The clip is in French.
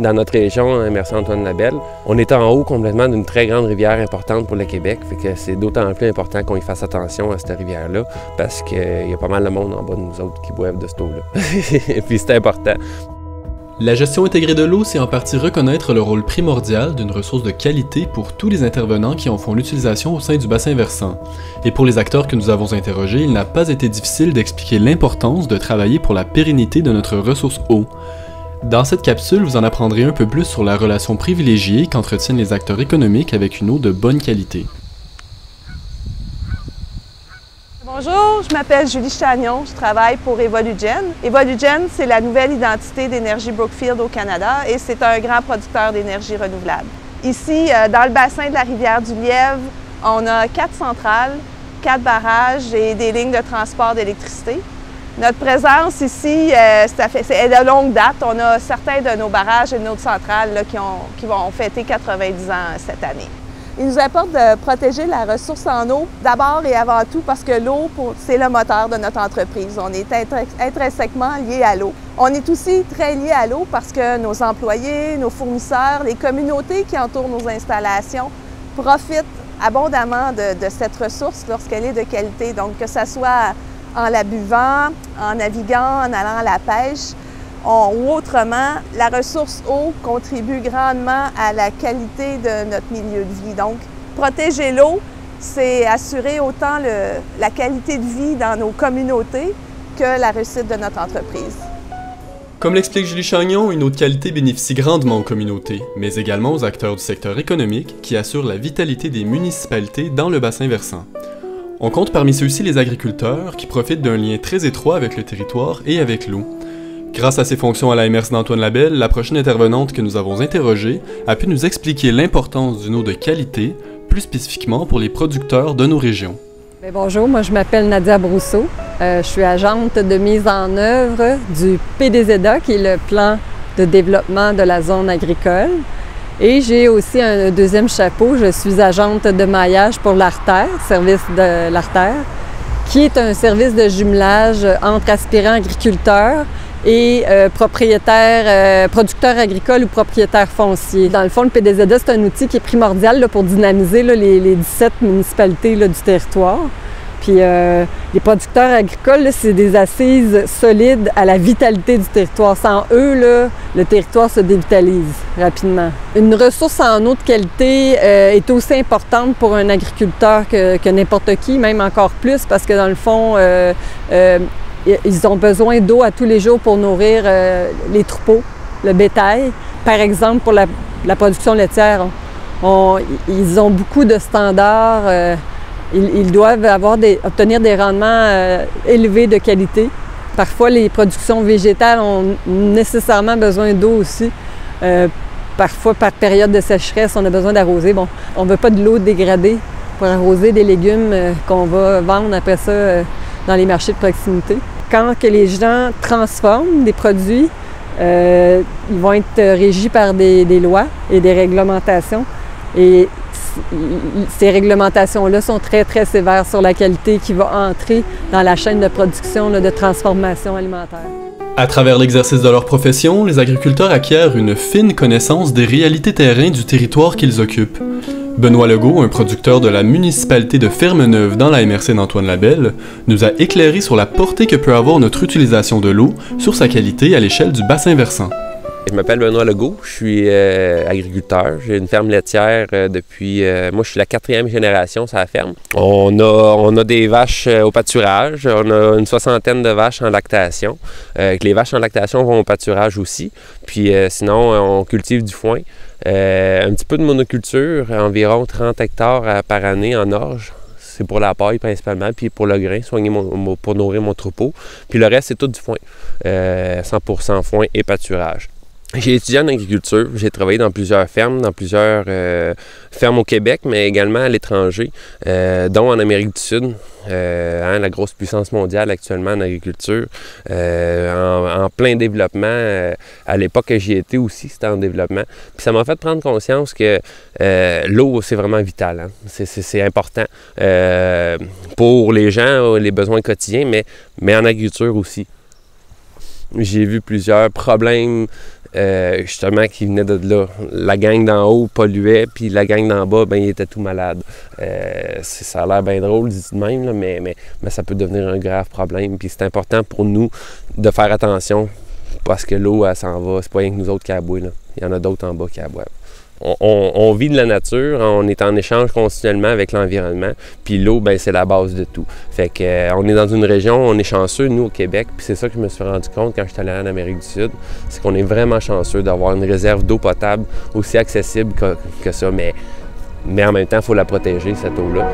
Dans notre région, MRC-Antoine-Labelle, on est en haut complètement d'une très grande rivière importante pour le Québec. Fait que c'est d'autant plus important qu'on y fasse attention à cette rivière-là parce qu'il y a pas mal de monde en bas de nous autres qui boivent de cette eau-là. Et puis c'est important. La gestion intégrée de l'eau, c'est en partie reconnaître le rôle primordial d'une ressource de qualité pour tous les intervenants qui en font l'utilisation au sein du bassin versant. Et pour les acteurs que nous avons interrogés, il n'a pas été difficile d'expliquer l'importance de travailler pour la pérennité de notre ressource eau. Dans cette capsule, vous en apprendrez un peu plus sur la relation privilégiée qu'entretiennent les acteurs économiques avec une eau de bonne qualité. Bonjour, je m'appelle Julie Chagnon, je travaille pour Evolugen. Evolugen, c'est la nouvelle identité d'Énergie Brookfield au Canada et c'est un grand producteur d'énergie renouvelable. Ici, dans le bassin de la rivière du Lièvre, on a 4 centrales, 4 barrages et des lignes de transport d'électricité. Notre présence ici, est de longue date. On a certains de nos barrages et de nos centrales là, qui vont fêter 90 ans cette année. Il nous importe de protéger la ressource en eau, d'abord et avant tout parce que l'eau, c'est le moteur de notre entreprise. On est intrinsèquement lié à l'eau. On est aussi très lié à l'eau parce que nos employés, nos fournisseurs, les communautés qui entourent nos installations profitent abondamment de cette ressource lorsqu'elle est de qualité. Donc, que ce soit en la buvant, en naviguant, en allant à la pêche, ou autrement, la ressource eau contribue grandement à la qualité de notre milieu de vie. Donc, protéger l'eau, c'est assurer autant la qualité de vie dans nos communautés que la réussite de notre entreprise. Comme l'explique Julie Chagnon, une eau de qualité bénéficie grandement aux communautés, mais également aux acteurs du secteur économique qui assurent la vitalité des municipalités dans le bassin versant. On compte parmi ceux-ci les agriculteurs qui profitent d'un lien très étroit avec le territoire et avec l'eau. Grâce à ses fonctions à la MRC d'Antoine-Labelle, la prochaine intervenante que nous avons interrogée a pu nous expliquer l'importance d'une eau de qualité, plus spécifiquement pour les producteurs de nos régions. Bonjour, moi je m'appelle Nadia Brousseau. Je suis agente de mise en œuvre du PDZA, qui est le plan de développement de la zone agricole. Et j'ai aussi un deuxième chapeau, je suis agente de maillage pour l'Artère, service de l'Artère, qui est un service de jumelage entre aspirants agriculteurs et producteurs agricoles ou propriétaires fonciers. Dans le fond, le PDZA, c'est un outil qui est primordial là, pour dynamiser là, les 17 municipalités là, du territoire. Puis les producteurs agricoles, c'est des assises solides à la vitalité du territoire. Sans eux, là, le territoire se dévitalise rapidement. Une ressource en eau de qualité est aussi importante pour un agriculteur que n'importe qui, même encore plus, parce que dans le fond, ils ont besoin d'eau à tous les jours pour nourrir les troupeaux, le bétail. Par exemple, pour la production laitière, ils ont beaucoup de standards. Ils doivent obtenir des rendements élevés de qualité. Parfois, les productions végétales ont nécessairement besoin d'eau aussi. Parfois, par période de sécheresse, on a besoin d'arroser. Bon, on ne veut pas de l'eau dégradée pour arroser des légumes qu'on va vendre après ça dans les marchés de proximité. Quand que les gens transforment des produits, ils vont être régis par des lois et des réglementations. Et ces réglementations-là sont très, très sévères sur la qualité qui va entrer dans la chaîne de production de transformation alimentaire. À travers l'exercice de leur profession, les agriculteurs acquièrent une fine connaissance des réalités terrain du territoire qu'ils occupent. Benoît Legault, un producteur de la municipalité de Fermeneuve dans la MRC d'Antoine-Labelle, nous a éclairé sur la portée que peut avoir notre utilisation de l'eau sur sa qualité à l'échelle du bassin versant. Je m'appelle Benoît Legault, je suis agriculteur. J'ai une ferme laitière depuis... moi, je suis la 4e génération sur la ferme. On a des vaches au pâturage. On a une 60aine de vaches en lactation. Les vaches en lactation vont au pâturage aussi. Puis sinon, on cultive du foin. Un petit peu de monoculture, environ 30 hectares par année en orge. C'est pour la paille principalement, puis pour le grain, pour nourrir mon troupeau. Puis le reste, c'est tout du foin. 100% foin et pâturage. J'ai étudié en agriculture, j'ai travaillé dans plusieurs fermes, fermes au Québec, mais également à l'étranger, dont en Amérique du Sud, la grosse puissance mondiale actuellement en agriculture, en plein développement. À l'époque que j'y étais aussi, c'était en développement. Puis ça m'a fait prendre conscience que l'eau, c'est vraiment vital. Hein? C'est important pour les gens, les besoins quotidiens, mais en agriculture aussi. J'ai vu plusieurs problèmes justement qui venaient de là. La gang d'en haut polluait, puis la gang d'en bas, ben, ils étaient tout malades. Ça a l'air bien drôle, dit de même, là, mais ça peut devenir un grave problème. Puis c'est important pour nous de faire attention parce que l'eau, elle s'en va. C'est pas rien que nous autres qui la boivent, là. Il y en a d'autres en bas qui la boivent. On vit de la nature, on est en échange continuellement avec l'environnement, puis l'eau, ben c'est la base de tout. Fait que on est dans une région, on est chanceux, nous, au Québec, puis c'est ça que je me suis rendu compte quand je suis allé en Amérique du Sud, c'est qu'on est vraiment chanceux d'avoir une réserve d'eau potable aussi accessible que ça, mais en même temps, il faut la protéger, cette eau-là.